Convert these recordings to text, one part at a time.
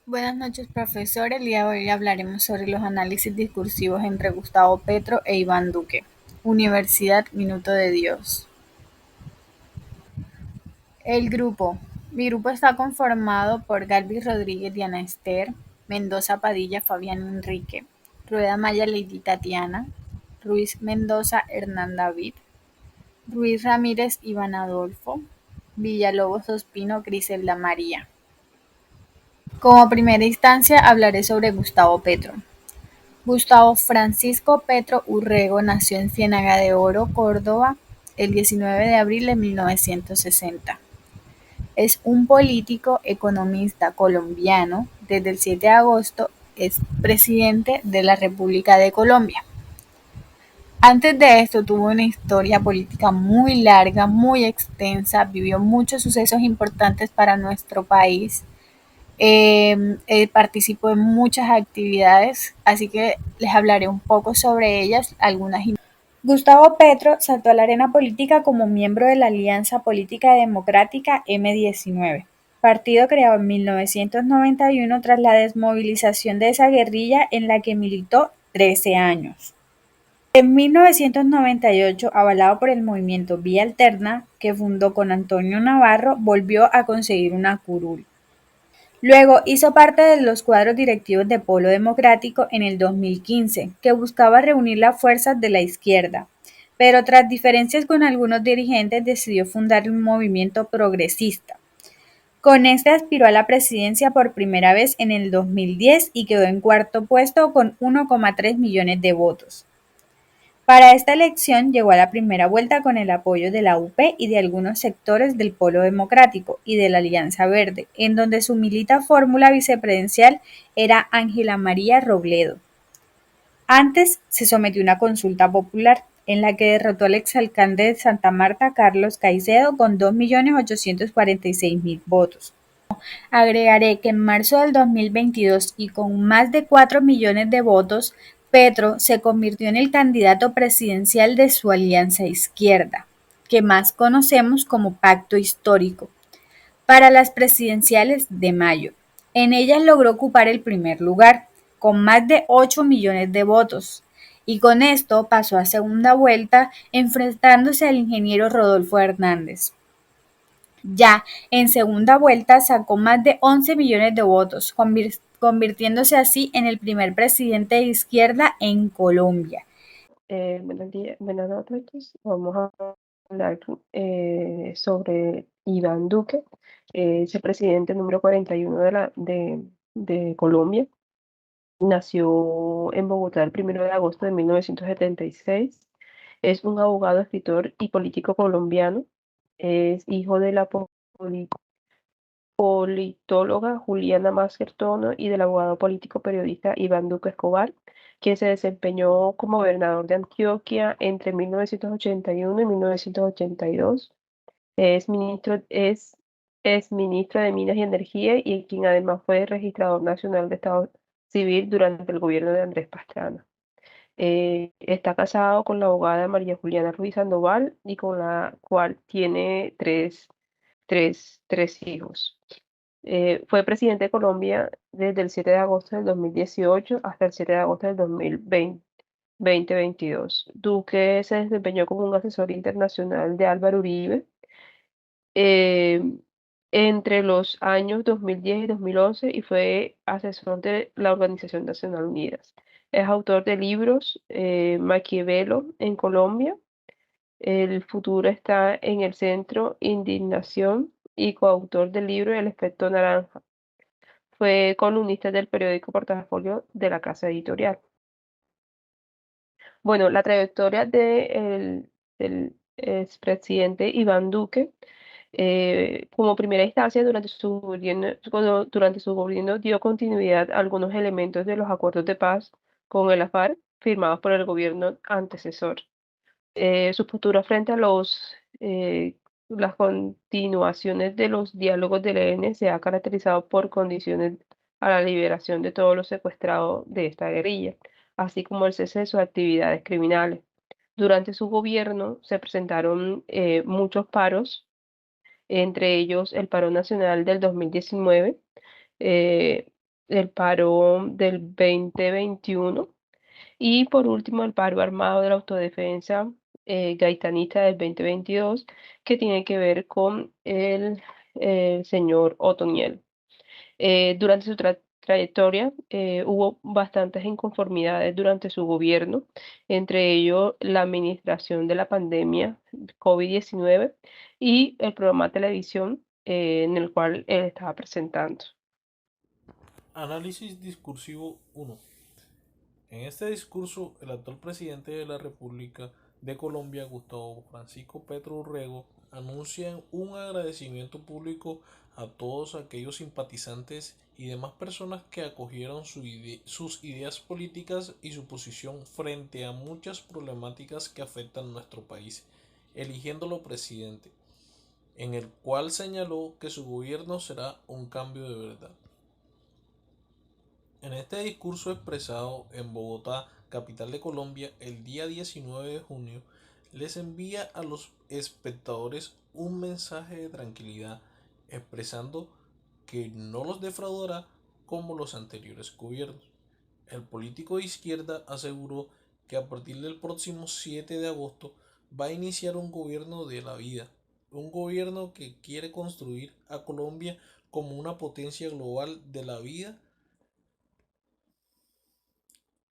Buenas noches, profesor. El día de hoy hablaremos sobre los análisis discursivos entre Gustavo Petro e Iván Duque. Universidad Minuto de Dios. El grupo. Mi grupo está conformado por Galvis Rodríguez, Diana Esther, Mendoza Padilla, Fabián Enrique, Rueda Maya, Lady Tatiana, Ruiz Mendoza, Hernán David, Ruiz Ramírez, Iván Adolfo, Villalobos Ospino, Griselda María. Como primera instancia hablaré sobre Gustavo Petro. Gustavo Francisco Petro Urrego nació en Ciénaga de Oro, Córdoba, el 19 de abril de 1960. Es un político economista colombiano. Desde el 7 de agosto es presidente de la República de Colombia. Antes de esto tuvo una historia política muy larga, muy extensa, vivió muchos sucesos importantes para nuestro país. Participo en muchas actividades, así que les hablaré un poco sobre ellas, algunas. Gustavo Petro saltó a la arena política como miembro de la Alianza Política Democrática M-19, partido creado en 1991 tras la desmovilización de esa guerrilla en la que militó 13 años. En 1998, avalado por el movimiento Vía Alterna, que fundó con Antonio Navarro, volvió a conseguir una curul. Luego hizo parte de los cuadros directivos de Polo Democrático en el 2015, que buscaba reunir las fuerzas de la izquierda, pero tras diferencias con algunos dirigentes decidió fundar un movimiento progresista. Con este aspiró a la presidencia por primera vez en el 2010 y quedó en cuarto puesto con 1,3 millones de votos. Para esta elección llegó a la primera vuelta con el apoyo de la UP y de algunos sectores del Polo Democrático y de la Alianza Verde, en donde su milita fórmula vicepresidencial era Ángela María Robledo. Antes se sometió a una consulta popular, en la que derrotó al exalcalde de Santa Marta, Carlos Caicedo, con 2.846.000 votos. Agregaré que en marzo del 2022 y con más de 4 millones de votos, Petro se convirtió en el candidato presidencial de su alianza izquierda, que más conocemos como Pacto Histórico, para las presidenciales de mayo. En ellas logró ocupar el primer lugar, con más de 8 millones de votos, y con esto pasó a segunda vuelta enfrentándose al ingeniero Rodolfo Hernández. Ya en segunda vuelta sacó más de 11 millones de votos, convirtiéndose así en el primer presidente de izquierda en Colombia. Buenos días, buenas noches. Vamos a hablar sobre Iván Duque, es el presidente número 41 de Colombia. Nació en Bogotá el 1 de agosto de 1976. Es un abogado, escritor y político colombiano. Es hijo de la politóloga Juliana Macertono y del abogado político periodista Iván Duque Escobar, quien se desempeñó como gobernador de Antioquia entre 1981 y 1982. Es ministro de Minas y Energía y quien además fue registrador nacional de Estado Civil durante el gobierno de Andrés Pastrana. Está casado con la abogada María Juliana Ruiz Sandoval y con la cual tiene tres hijos. Fue presidente de Colombia desde el 7 de agosto del 2018 hasta el 7 de agosto del 2022. Duque se desempeñó como un asesor internacional de Álvaro Uribe eh, entre los años 2010 y 2011 y fue asesor de la Organización Nacional Unidas. Es autor de libros Maquiavelo en Colombia, El futuro está en el centro, Indignación, y coautor del libro El efecto naranja. Fue columnista del periódico Portafolio de la Casa Editorial. Bueno, la trayectoria del expresidente Iván Duque, como primera instancia, durante su gobierno dio continuidad a algunos elementos de los acuerdos de paz con el AFAR firmados por el gobierno antecesor. Su postura frente a las continuaciones de los diálogos del ELN se ha caracterizado por condiciones a la liberación de todos los secuestrados de esta guerrilla, así como el cese de sus actividades criminales. Durante su gobierno se presentaron muchos paros, entre ellos el paro nacional del 2019, el paro del 2021 y por último el paro armado de la autodefensa gaitanista del 2022 que tiene que ver con el señor Otoniel. Durante su trayectoria hubo bastantes inconformidades durante su gobierno, entre ellos la administración de la pandemia COVID-19 y el programa de televisión en el cual él estaba presentando. Análisis discursivo 1. En este discurso, el actual presidente de la República de Colombia, Gustavo Francisco Petro Urrego, anuncia un agradecimiento público a todos aquellos simpatizantes y demás personas que acogieron sus ideas políticas y su posición frente a muchas problemáticas que afectan a nuestro país, eligiéndolo presidente, en el cual señaló que su gobierno será un cambio de verdad. En este discurso expresado en Bogotá, capital de Colombia, el día 19 de junio, les envía a los espectadores un mensaje de tranquilidad, expresando que no los defraudará como los anteriores gobiernos. El político de izquierda aseguró que a partir del próximo 7 de agosto va a iniciar un gobierno de la vida, un gobierno que quiere construir a Colombia como una potencia global de la vida,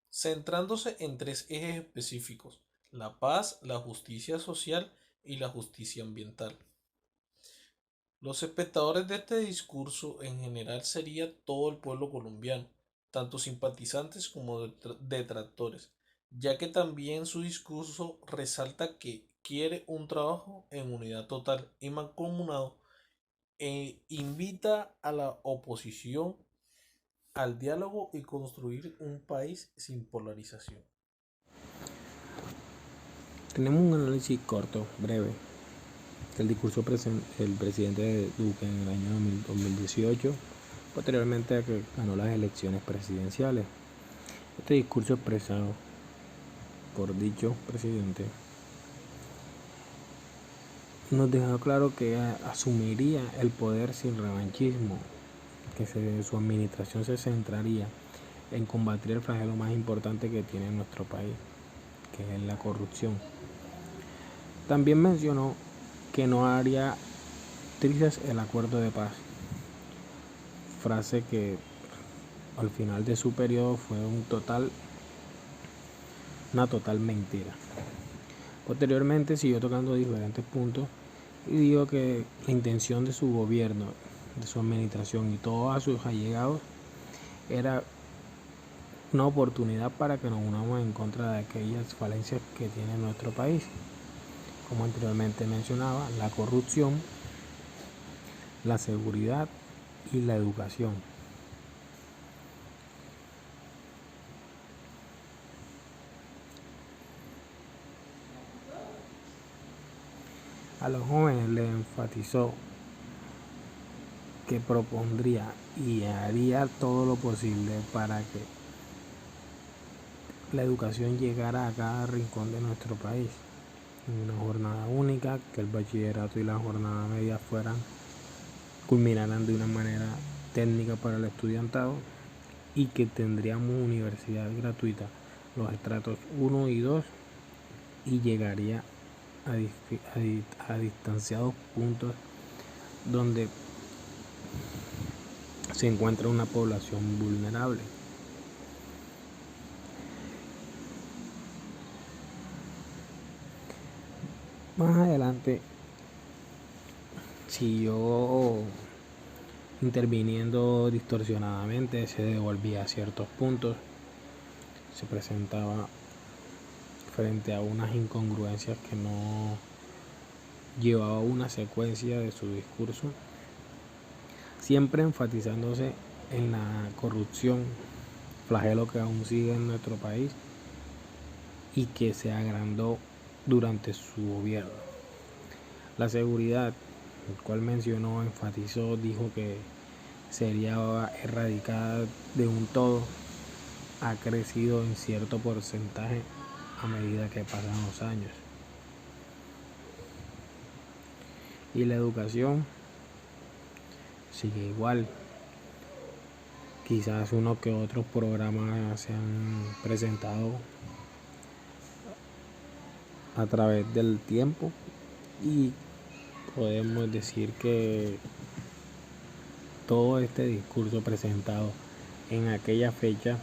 centrándose en tres ejes específicos: la paz, la justicia social y la justicia ambiental. Los espectadores de este discurso en general sería todo el pueblo colombiano, tanto simpatizantes como detractores, ya que también su discurso resalta que quiere un trabajo en unidad total y mancomunado e invita a la oposición al diálogo y construir un país sin polarización. Tenemos un análisis corto, breve, del discurso del presidente Duque en el año 2018, posteriormente a que ganó las elecciones presidenciales. Este discurso expresado por dicho presidente nos dejó claro que asumiría el poder sin revanchismo, que su administración se centraría en combatir el flagelo más importante que tiene nuestro país, que es la corrupción. También mencionó que no haría trizas el acuerdo de paz, frase que al final de su periodo fue una total mentira. Posteriormente siguió tocando diferentes puntos y dijo que la intención de su gobierno, de su administración y todos sus allegados era una oportunidad para que nos unamos en contra de aquellas falencias que tiene nuestro país, como anteriormente mencionaba, la corrupción, la seguridad y la educación. A los jóvenes les enfatizó que propondría y haría todo lo posible para que la educación llegara a cada rincón de nuestro país. En una jornada única, que el bachillerato y la jornada media culminaran de una manera técnica para el estudiantado y que tendríamos universidad gratuita, los estratos 1 y 2, y llegaría a distanciados puntos donde se encuentra una población vulnerable. Más adelante siguió interviniendo distorsionadamente, se devolvía a ciertos puntos, se presentaba frente a unas incongruencias que no llevaba una secuencia de su discurso, siempre enfatizándose en la corrupción, flagelo que aún sigue en nuestro país y que se agrandó durante su gobierno. La seguridad, el cual mencionó, enfatizó, dijo que sería erradicada de un todo, ha crecido en cierto porcentaje a medida que pasan los años. Y la educación sigue igual, Quizás uno que otros programas se han presentado a través del tiempo y podemos decir que todo este discurso presentado en aquella fecha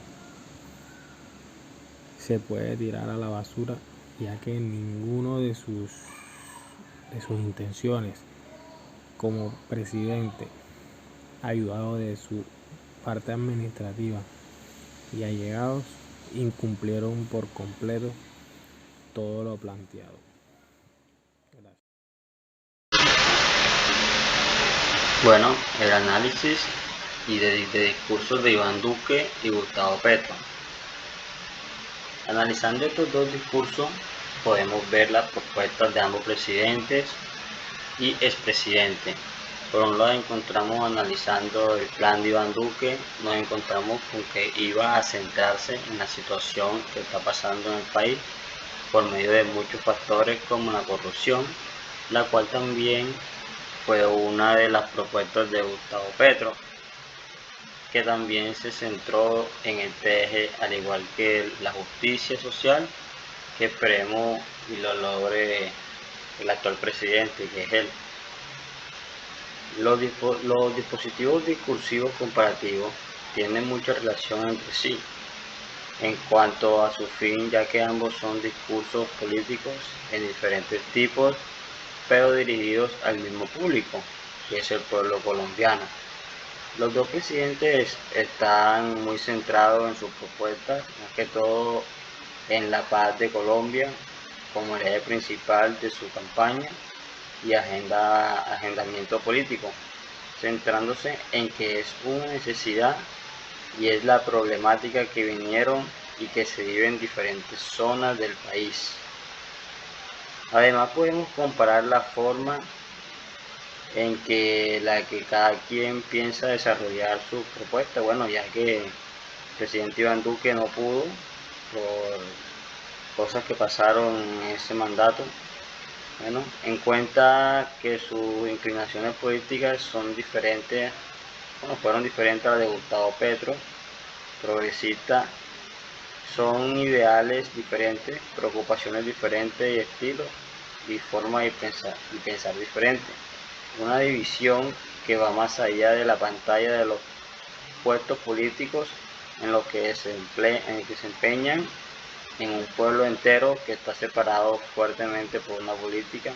se puede tirar a la basura, ya que ninguno de sus intenciones como presidente, ayudado de su parte administrativa y allegados, incumplieron por completo todo lo planteado. Gracias. Bueno, el análisis y de discursos de Iván Duque y Gustavo Petro. Analizando estos dos discursos, podemos ver las propuestas de ambos presidentes y expresidente. Por un lado encontramos, analizando el plan de Iván Duque, nos encontramos con que iba a centrarse en la situación que está pasando en el país por medio de muchos factores como la corrupción, la cual también fue una de las propuestas de Gustavo Petro, que también se centró en este eje, al igual que la justicia social, que esperemos y lo logre el actual presidente, que es él. Los dispositivos discursivos comparativos tienen mucha relación entre sí en cuanto a su fin, ya que ambos son discursos políticos en diferentes tipos, pero dirigidos al mismo público, que es el pueblo colombiano. Los dos presidentes están muy centrados en sus propuestas, más que todo en la paz de Colombia como el eje principal de su campaña y agendamiento político, centrándose en que es una necesidad y es la problemática que vinieron y que se vive en diferentes zonas del país. Además podemos comparar la forma en que cada quien piensa desarrollar su propuesta, bueno, ya que el presidente Iván Duque no pudo por cosas que pasaron en ese mandato. Bueno, en cuenta que sus inclinaciones políticas son diferentes, fueron diferentes a las de Gustavo Petro, progresista, son ideales diferentes, preocupaciones diferentes y estilos y forma de pensar diferente. Una división que va más allá de la pantalla de los puestos políticos en los que se empeñan en un pueblo entero que está separado fuertemente por una política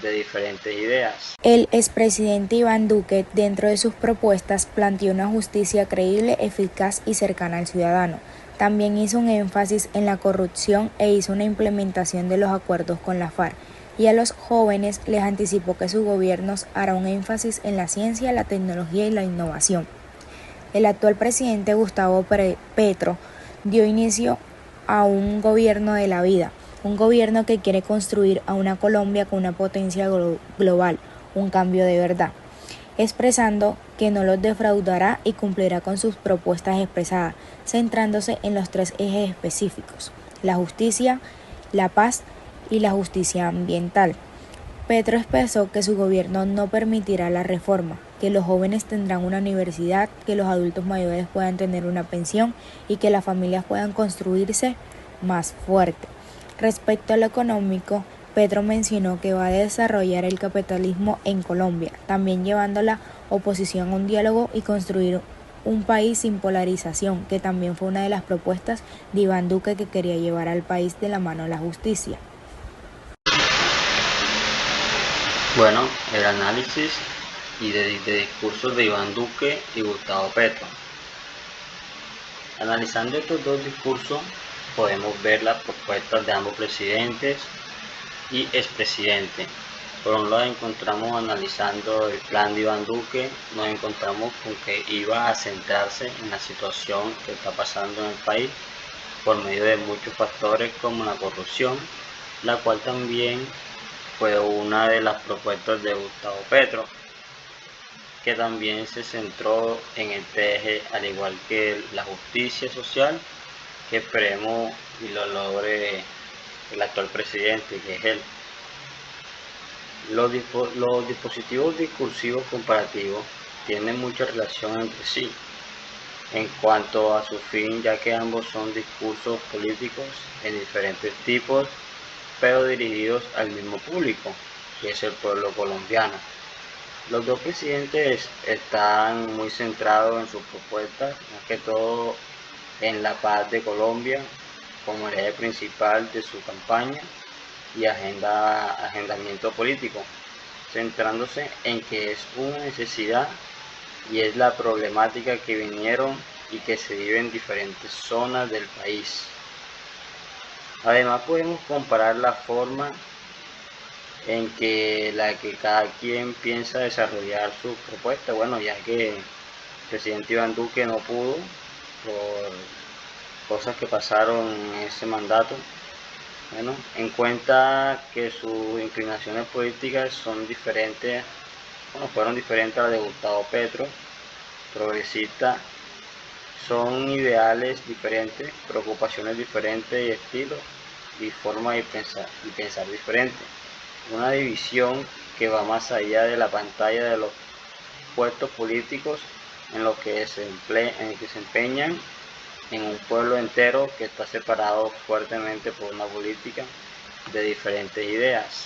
de diferentes ideas. El expresidente Iván Duque, dentro de sus propuestas, planteó una justicia creíble, eficaz y cercana al ciudadano. También hizo un énfasis en la corrupción e hizo una implementación de los acuerdos con la FARC. Y a los jóvenes les anticipó que su gobierno hará un énfasis en la ciencia, la tecnología y la innovación. El actual presidente Gustavo Petro dio inicio a un gobierno de la vida, un gobierno que quiere construir a una Colombia con una potencia global, un cambio de verdad, expresando que no los defraudará y cumplirá con sus propuestas expresadas, centrándose en los 3 ejes específicos: la justicia, la paz y la justicia ambiental. Petro expresó que su gobierno no permitirá la reforma, que los jóvenes tendrán una universidad, que los adultos mayores puedan tener una pensión y que las familias puedan construirse más fuerte. Respecto a lo económico, Petro mencionó que va a desarrollar el capitalismo en Colombia, también llevando a la oposición a un diálogo y construir un país sin polarización, que también fue una de las propuestas de Iván Duque, que quería llevar al país de la mano a la justicia. Bueno, el análisis y de discursos de Iván Duque y Gustavo Petro. Analizando estos dos discursos, podemos ver las propuestas de ambos presidentes y expresidente. Por un lado encontramos, analizando el plan de Iván Duque, nos encontramos con que iba a centrarse en la situación que está pasando en el país por medio de muchos factores como la corrupción, la cual también fue una de las propuestas de Gustavo Petro, que también se centró en este eje, al igual que la justicia social, que esperemos y lo logre el actual presidente, que es él. Los dispositivos discursivos comparativos tienen mucha relación entre sí en cuanto a su fin, ya que ambos son discursos políticos en diferentes tipos, pero dirigidos al mismo público, que es el pueblo colombiano. Los dos presidentes están muy centrados en sus propuestas, más que todo en la paz de Colombia como el eje principal de su campaña y agendamiento político, centrándose en que es una necesidad y es la problemática que vinieron y que se vive en diferentes zonas del país. Además podemos comparar la forma en que cada quien piensa desarrollar su propuesta, bueno, ya que el presidente Iván Duque no pudo por cosas que pasaron en ese mandato. Bueno, en cuenta que sus inclinaciones políticas son diferentes, fueron diferentes a las de Gustavo Petro, progresista, son ideales diferentes, preocupaciones diferentes y estilos y forma de pensar diferente. Una división que va más allá de la pantalla de los puestos políticos en los que se empeñan en un pueblo entero que está separado fuertemente por una política de diferentes ideas.